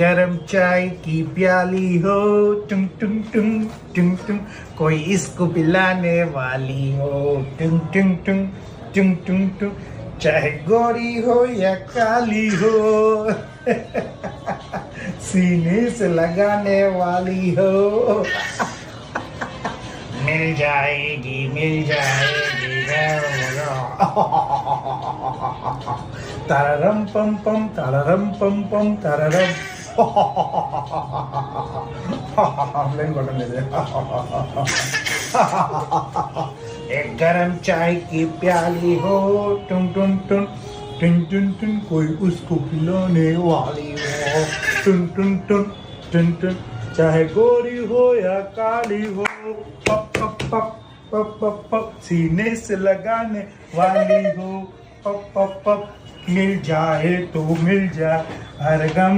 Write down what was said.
गरम चाय की प्याली हो, टुंग टुंग टुंग टुंग टुंग, कोई इसको पिलाने वाली हो, टुंग टुंग टुंग टुंग टुंग टुंग, चाहे गोरी हो या काली हो, सीने से लगाने वाली हो, मिल जाएगी मिल जाएगी। ताररम पम पम ताररम पम पम ताररम। प्लेन बटन दे दे। एक गरम चाय की प्याली हो, टुन टुन टुन टुन टुन टुन, कोई उसको पिलाने वाली हो, टुन टुन टुन टुन टुन, चाहे गोरी हो या काली हो, पप पप पप पप पप पप, सीने से लगाने वाली हो, पप पप पप, मिल जाए तो मिल जाए हर गम।